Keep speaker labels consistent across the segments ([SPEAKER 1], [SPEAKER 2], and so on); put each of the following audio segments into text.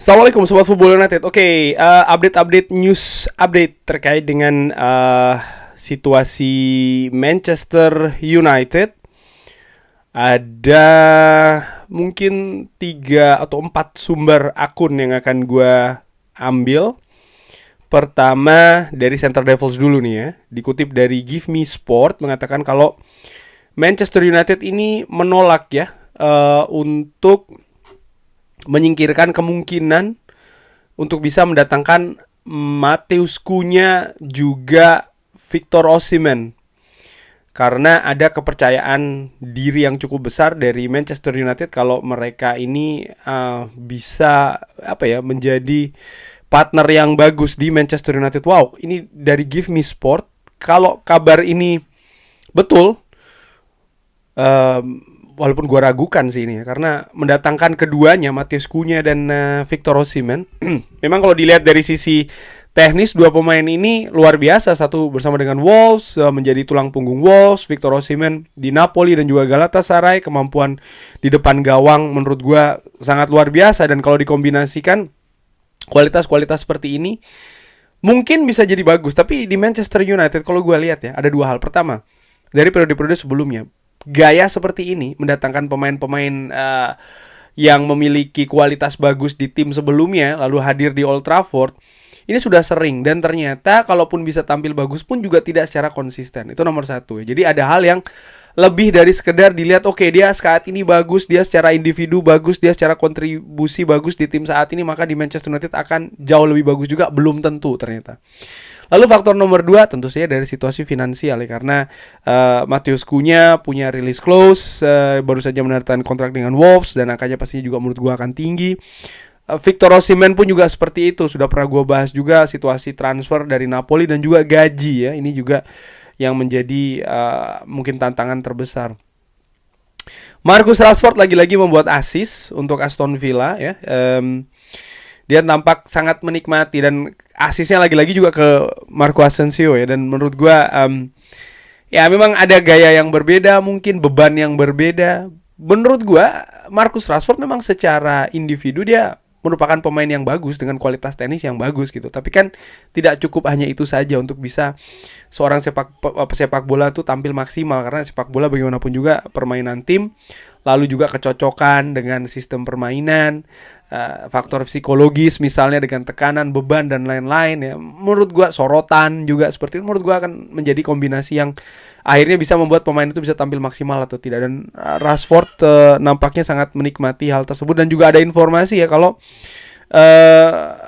[SPEAKER 1] Assalamualaikum Sobat Football United. Update news update terkait dengan situasi Manchester United. Ada mungkin 3 atau 4 sumber akun yang akan gue ambil. Pertama dari Center Devils dulu nih ya. Dikutip dari Give Me Sport mengatakan kalau Manchester United ini menolak ya untuk menyingkirkan kemungkinan untuk bisa mendatangkan Matheus Cunha juga Victor Osimhen, karena ada kepercayaan diri yang cukup besar dari Manchester United kalau mereka ini bisa menjadi partner yang bagus di Manchester United. Wow, ini dari Give Me Sport. Kalau kabar ini betul, walaupun gue ragukan sih ini ya, karena mendatangkan keduanya Matheus Cunha dan Victor Osimhen memang kalau dilihat dari sisi teknis dua pemain ini luar biasa. Satu bersama dengan Wolves menjadi tulang punggung Wolves, Victor Osimhen di Napoli dan juga Galatasaray. Kemampuan di depan gawang menurut gue sangat luar biasa, dan kalau dikombinasikan kualitas-kualitas seperti ini mungkin bisa jadi bagus. Tapi di Manchester United kalau gue lihat ya, ada dua hal. Pertama, dari periode-periode sebelumnya, gaya seperti ini mendatangkan pemain-pemain yang memiliki kualitas bagus di tim sebelumnya lalu hadir di Old Trafford, ini sudah sering, dan ternyata kalaupun bisa tampil bagus pun juga tidak secara konsisten. Itu nomor satu ya. Jadi ada hal yang lebih dari sekedar dilihat dia saat ini bagus, dia secara individu bagus, dia secara kontribusi bagus di tim saat ini, maka di Manchester United akan jauh lebih bagus juga. Belum tentu ternyata. Lalu faktor nomor 2 tentu saja dari situasi finansial ya, karena Matheus Cunha punya release clause, baru saja menandatangani kontrak dengan Wolves dan angkanya pastinya juga menurut gua akan tinggi. Victor Osimhen pun juga seperti itu, sudah pernah gua bahas juga situasi transfer dari Napoli dan juga gaji ya, ini juga yang menjadi mungkin tantangan terbesar. Marcus Rashford lagi-lagi membuat assist untuk Aston Villa ya. Dia tampak sangat menikmati, dan asisnya lagi-lagi juga ke Marco Asensio ya. Dan menurut gue ya memang ada gaya yang berbeda, mungkin beban yang berbeda. Menurut gue Marcus Rashford memang secara individu dia merupakan pemain yang bagus dengan kualitas tenis yang bagus gitu. Tapi kan tidak cukup hanya itu saja untuk bisa seorang sepak bola tuh tampil maksimal, karena sepak bola bagaimanapun juga permainan tim, lalu juga kecocokan dengan sistem permainan, faktor psikologis misalnya dengan tekanan, beban dan lain-lain ya. Menurut gua sorotan juga seperti itu, menurut gua akan menjadi kombinasi yang akhirnya bisa membuat pemain itu bisa tampil maksimal atau tidak. Dan Rashford nampaknya sangat menikmati hal tersebut, dan juga ada informasi ya kalau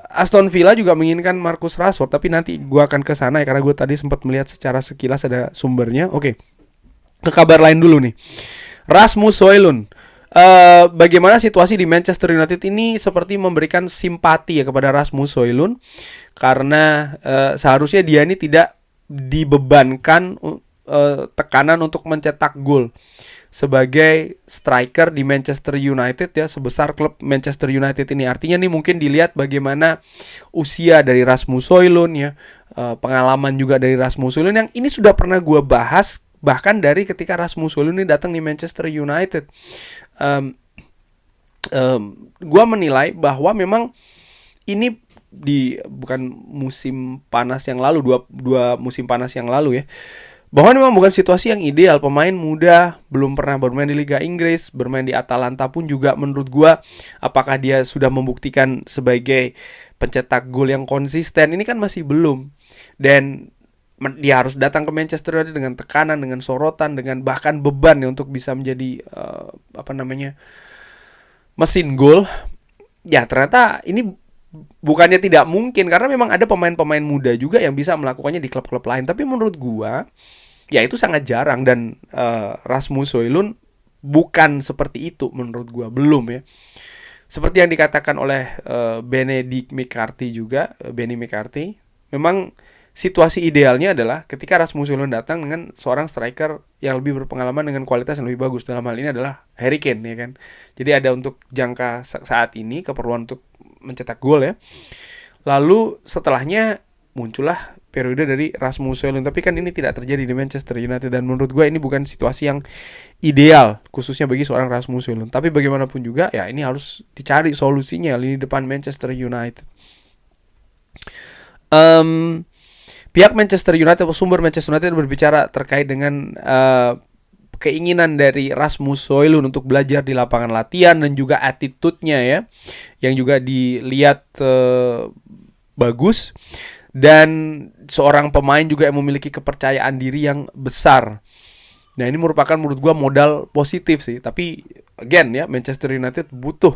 [SPEAKER 1] Aston Villa juga menginginkan Marcus Rashford, tapi nanti gua akan ke sana ya, karena gua tadi sempat melihat secara sekilas ada sumbernya. Oke. Ke kabar lain dulu nih. Rasmus Højlund. Bagaimana situasi di Manchester United ini seperti memberikan simpati ya kepada Rasmus Højlund, karena seharusnya dia ini tidak dibebankan tekanan untuk mencetak gol sebagai striker di Manchester United ya, sebesar klub Manchester United ini. Artinya nih mungkin dilihat bagaimana usia dari Rasmus Højlund ya, pengalaman juga dari Rasmus Højlund yang ini sudah pernah gue bahas bahkan dari ketika Rasmus Højlund ini datang di Manchester United. Gue menilai bahwa memang ini bukan musim panas yang lalu, dua musim panas yang lalu ya, bahwa memang bukan situasi yang ideal. Pemain muda, belum pernah bermain di Liga Inggris, bermain di Atalanta pun juga menurut gue, apakah dia sudah membuktikan sebagai pencetak gol yang konsisten, ini kan masih belum. Dan dia harus datang ke Manchester United dengan tekanan, dengan sorotan, dengan bahkan beban ya untuk bisa menjadi mesin gol. Ya ternyata ini bukannya tidak mungkin, karena memang ada pemain-pemain muda juga yang bisa melakukannya di klub-klub lain. Tapi menurut gua ya itu sangat jarang, dan Rasmus Højlund bukan seperti itu menurut gua, belum ya. Seperti yang dikatakan oleh Benny McCarthy juga, memang situasi idealnya adalah ketika Rasmus Højlund datang dengan seorang striker yang lebih berpengalaman dengan kualitas yang lebih bagus. Dalam hal ini adalah Harry Kane ya kan. Jadi ada untuk jangka saat ini keperluan untuk mencetak gol ya. Lalu setelahnya muncullah periode dari Rasmus Højlund. Tapi kan ini tidak terjadi di Manchester United, dan menurut gue ini bukan situasi yang ideal khususnya bagi seorang Rasmus Højlund. Tapi bagaimanapun juga ya ini harus dicari solusinya lini depan Manchester United. Pihak Manchester United, sumber Manchester United berbicara terkait dengan keinginan dari Rasmus Højlund untuk belajar di lapangan latihan dan juga attitude-nya ya, yang juga dilihat bagus, dan seorang pemain juga yang memiliki kepercayaan diri yang besar. Nah ini merupakan menurut gua modal positif sih. Tapi again ya, Manchester United butuh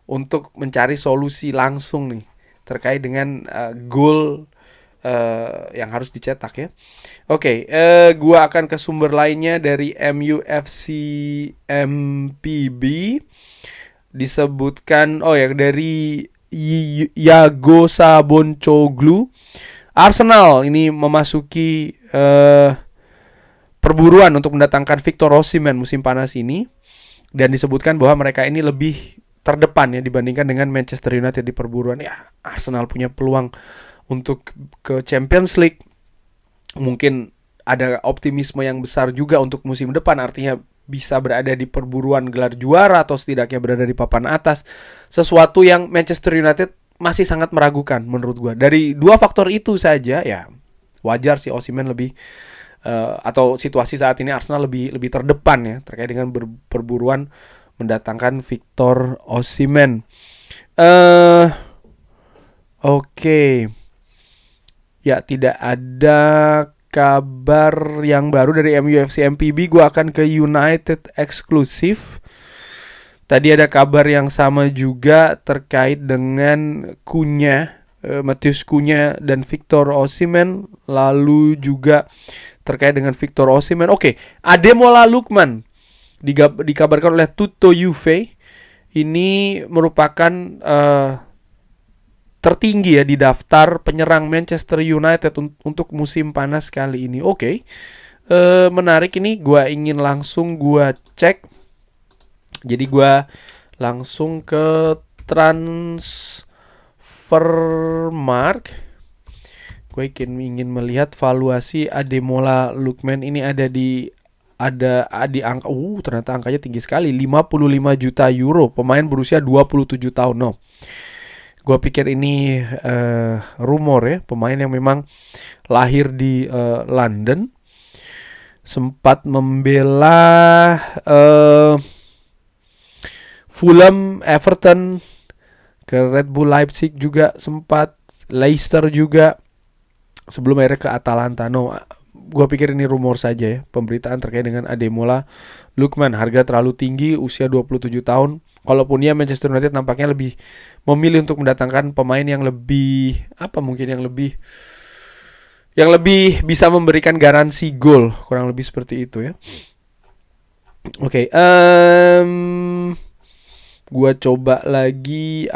[SPEAKER 1] untuk mencari solusi langsung nih terkait dengan gol yang harus dicetak ya. Oke, gua akan ke sumber lainnya dari MUFC MPB. Disebutkan dari Yago Saboncoglu, Arsenal ini memasuki perburuan untuk mendatangkan Victor Osimhen musim panas ini, dan disebutkan bahwa mereka ini lebih terdepan ya dibandingkan dengan Manchester United di perburuan. Ya, Arsenal punya peluang untuk ke Champions League. Mungkin ada optimisme yang besar juga untuk musim depan, artinya bisa berada di perburuan gelar juara atau setidaknya berada di papan atas. Sesuatu yang Manchester United masih sangat meragukan menurut gua. Dari dua faktor itu saja ya wajar sih Osimhen lebih atau situasi saat ini Arsenal lebih terdepan ya terkait dengan perburuan mendatangkan Victor Osimhen. Oke. Ya, tidak ada kabar yang baru dari MUFC MPB. Gue akan ke United eksklusif. Tadi ada kabar yang sama juga terkait dengan Matheus Cunha dan Victor Osimhen. Lalu juga terkait dengan Victor Osimhen. Oke, Ademola Lookman dikabarkan oleh Tutto Juve. Ini merupakan tertinggi ya di daftar penyerang Manchester United untuk musim panas kali ini. Oke. Menarik ini, gue ingin langsung gue cek. Jadi gue langsung ke Transfermarkt. Gue ingin melihat valuasi Ademola Lookman ini ada di angka ternyata angkanya tinggi sekali, 55 juta euro. Pemain berusia 27 tahun. No. Gue pikir ini rumor ya, pemain yang memang lahir di London, sempat membela Fulham, Everton, ke Red Bull Leipzig juga sempat, Leicester juga, sebelum akhirnya ke Atalanta. No, gue pikir ini rumor saja ya, pemberitaan terkait dengan Ademola Lookman. Harga terlalu tinggi, usia 27 tahun. Kalaupun ya Manchester United nampaknya lebih memilih untuk mendatangkan pemain yang lebih yang lebih bisa memberikan garansi gol, kurang lebih seperti itu ya. Oke, gua coba lagi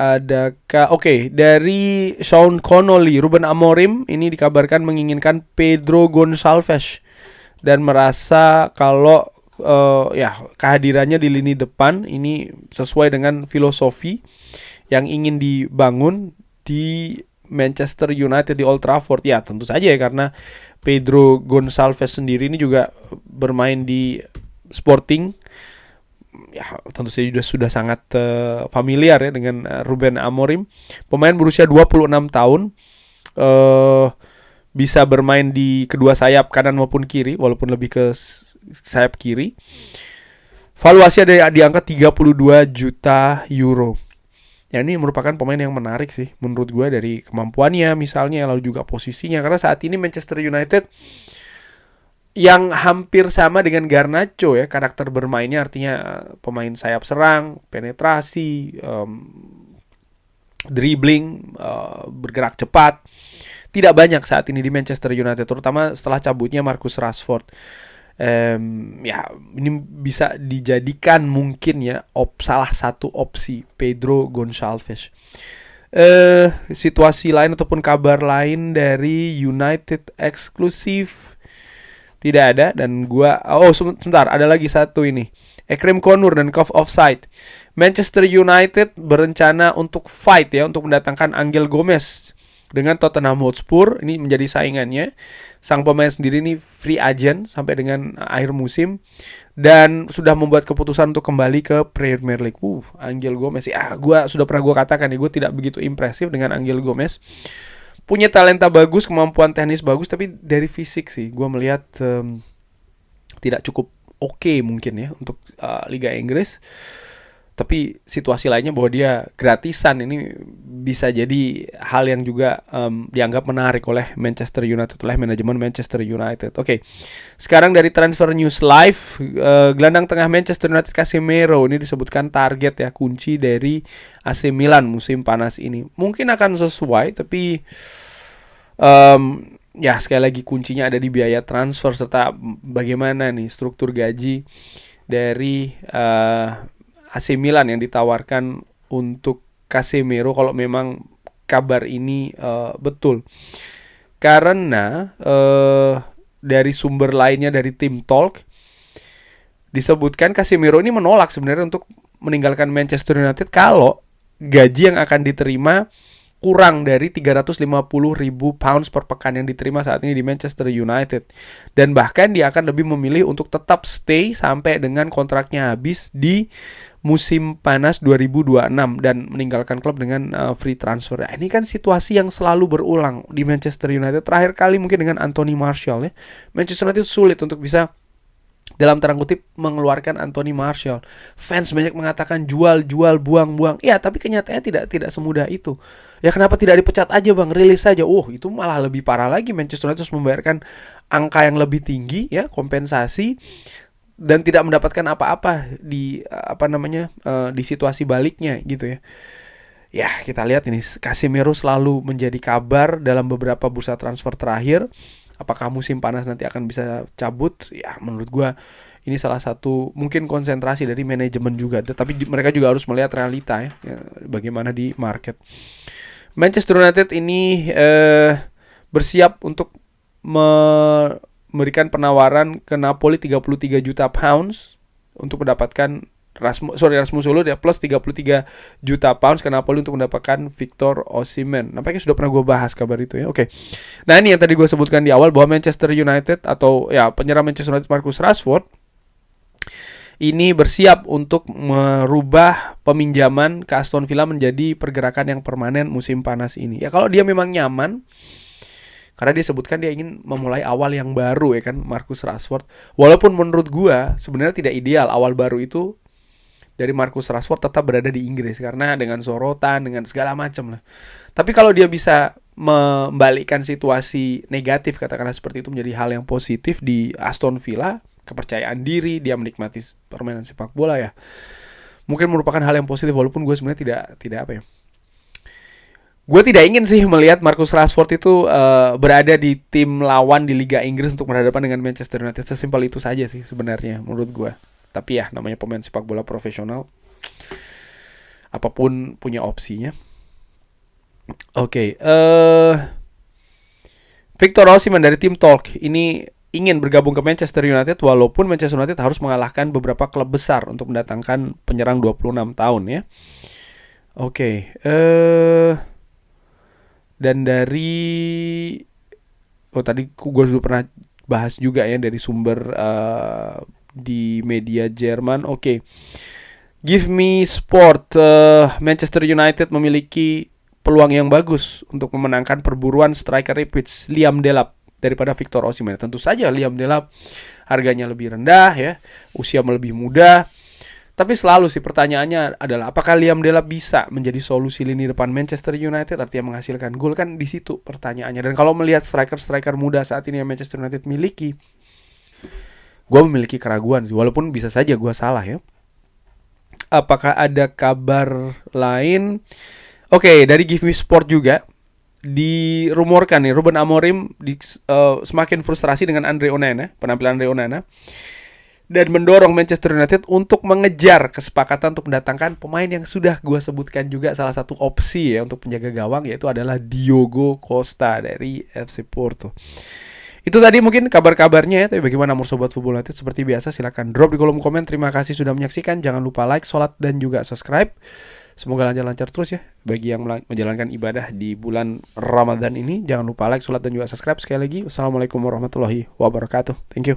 [SPEAKER 1] dari Sean Connolly, Ruben Amorim ini dikabarkan menginginkan Pedro Gonçalves dan merasa kalau kehadirannya di lini depan ini sesuai dengan filosofi yang ingin dibangun di Manchester United di Old Trafford. Ya tentu saja ya, karena Pedro Gonçalves sendiri ini juga bermain di Sporting. Ya tentu saja sudah sangat familiar ya dengan Ruben Amorim. Pemain berusia 26 tahun, bisa bermain di kedua sayap kanan maupun kiri, walaupun lebih ke sayap kiri. Valuasi ada di angka 32 juta euro. Ya ini merupakan pemain yang menarik sih menurut gue dari kemampuannya misalnya, lalu juga posisinya. Karena saat ini Manchester United yang hampir sama dengan Garnacho ya, karakter bermainnya, artinya pemain sayap serang, penetrasi, dribbling, bergerak cepat. Tidak banyak saat ini di Manchester United, terutama setelah cabutnya Marcus Rashford. Ini bisa dijadikan mungkin ya salah satu opsi Pedro Gonçalves. Situasi lain ataupun kabar lain dari United eksklusif tidak ada, dan sebentar, ada lagi satu ini. Ekrem Konur dan Cove Offside. Manchester United berencana untuk fight ya, untuk mendatangkan Angel Gomez dengan Tottenham Hotspur. Ini menjadi saingannya. Sang pemain sendiri ini free agent sampai dengan akhir musim dan sudah membuat keputusan untuk kembali ke Premier League. Angel Gomez sudah pernah gue katakan nih, gue tidak begitu impresif dengan Angel Gomez. Punya talenta bagus, kemampuan teknis bagus, tapi dari fisik sih gue melihat tidak cukup oke mungkin ya untuk Liga Inggris. Tapi situasi lainnya bahwa dia gratisan ini bisa jadi hal yang juga dianggap menarik oleh Manchester United, oleh manajemen Manchester United. Oke. Sekarang dari Transfer News Live, gelandang tengah Manchester United Casemiro ini disebutkan target ya, kunci dari AC Milan musim panas ini. Mungkin akan sesuai, tapi ya sekali lagi kuncinya ada di biaya transfer serta bagaimana nih struktur gaji dari AC Milan yang ditawarkan untuk Casemiro kalau memang kabar ini betul. Karena dari sumber lainnya dari Team Talk disebutkan Casemiro ini menolak sebenarnya untuk meninggalkan Manchester United kalau gaji yang akan diterima kurang dari 350.000 pounds per pekan yang diterima saat ini di Manchester United. Dan bahkan dia akan lebih memilih untuk tetap stay sampai dengan kontraknya habis di musim panas 2026 dan meninggalkan klub dengan free transfer. Ini kan situasi yang selalu berulang di Manchester United. Terakhir kali mungkin dengan Anthony Martial ya. Manchester United sulit untuk bisa dalam terang kutip mengeluarkan Anthony Martial. Fans banyak mengatakan jual, buang. Ya, tapi kenyataannya tidak semudah itu. Ya kenapa tidak dipecat aja bang, rilis saja. Itu malah lebih parah lagi. Manchester United harus membayarkan angka yang lebih tinggi ya, kompensasi, dan tidak mendapatkan apa-apa di di situasi baliknya gitu ya. Ya kita lihat ini Casemiro selalu menjadi kabar dalam beberapa bursa transfer terakhir. Apakah musim panas nanti akan bisa cabut? Ya menurut gue ini salah satu mungkin konsentrasi dari manajemen juga. Tapi mereka juga harus melihat realita ya bagaimana di market. Manchester United ini bersiap untuk memberikan penawaran ke Napoli 33 juta pounds untuk mendapatkan Rasmus Højlund ya, plus 33 juta pounds ke Napoli untuk mendapatkan Victor Osimhen. Nampaknya sudah pernah gue bahas kabar itu ya. Oke. Nah ini yang tadi gue sebutkan di awal bahwa Manchester United atau ya penyerang Manchester United Marcus Rashford ini bersiap untuk merubah peminjaman ke Aston Villa menjadi pergerakan yang permanen musim panas ini. Ya kalau dia memang nyaman, karena dia sebutkan dia ingin memulai awal yang baru ya kan, Marcus Rashford. Walaupun menurut gua sebenarnya tidak ideal awal baru itu dari Marcus Rashford tetap berada di Inggris karena dengan sorotan, dengan segala macam lah. Tapi kalau dia bisa membalikkan situasi negatif katakanlah seperti itu menjadi hal yang positif di Aston Villa, kepercayaan diri, dia menikmati permainan sepak bola ya, mungkin merupakan hal yang positif. Walaupun gue sebenarnya tidak apa ya, gue tidak ingin sih melihat Marcus Rashford itu berada di tim lawan di Liga Inggris untuk berhadapan dengan Manchester United. Sesimpel itu saja sih sebenarnya menurut gue. Tapi ya namanya pemain sepak bola profesional, apapun punya opsinya. Oke. Victor Osimhen dari Team Talk ini ingin bergabung ke Manchester United walaupun Manchester United harus mengalahkan beberapa klub besar untuk mendatangkan penyerang 26 tahun ya. Oke. Dan dari tadi gue sudah pernah bahas juga ya dari sumber di media Jerman. Oke. Give Me Sport, Manchester United memiliki peluang yang bagus untuk memenangkan perburuan striker Ipswich Liam Delap daripada Victor Osimhen. Tentu saja Liam Delap harganya lebih rendah ya, usia lebih muda. Tapi selalu sih pertanyaannya adalah apakah Liam Delap bisa menjadi solusi lini depan Manchester United, artinya menghasilkan gol, kan di situ pertanyaannya. Dan kalau melihat striker-striker muda saat ini yang Manchester United miliki, gue memiliki keraguan sih, walaupun bisa saja gue salah ya. Apakah ada kabar lain? Oke, dari Give Me Sport juga dirumorkan nih Ruben Amorim semakin frustrasi dengan penampilan Andre Onana, dan mendorong Manchester United untuk mengejar kesepakatan untuk mendatangkan pemain yang sudah gue sebutkan juga salah satu opsi ya untuk penjaga gawang, yaitu adalah Diogo Costa dari FC Porto. Itu tadi mungkin kabar-kabarnya ya. Tapi bagaimana menurut Sobat Football United? Seperti biasa silahkan drop di kolom komen. Terima kasih sudah menyaksikan. Jangan lupa like, sholat, dan juga subscribe. Semoga lancar-lancar terus ya bagi yang menjalankan ibadah di bulan Ramadan ini. Jangan lupa like, sholat, dan juga subscribe. Sekali lagi, wassalamualaikum warahmatullahi wabarakatuh. Thank you.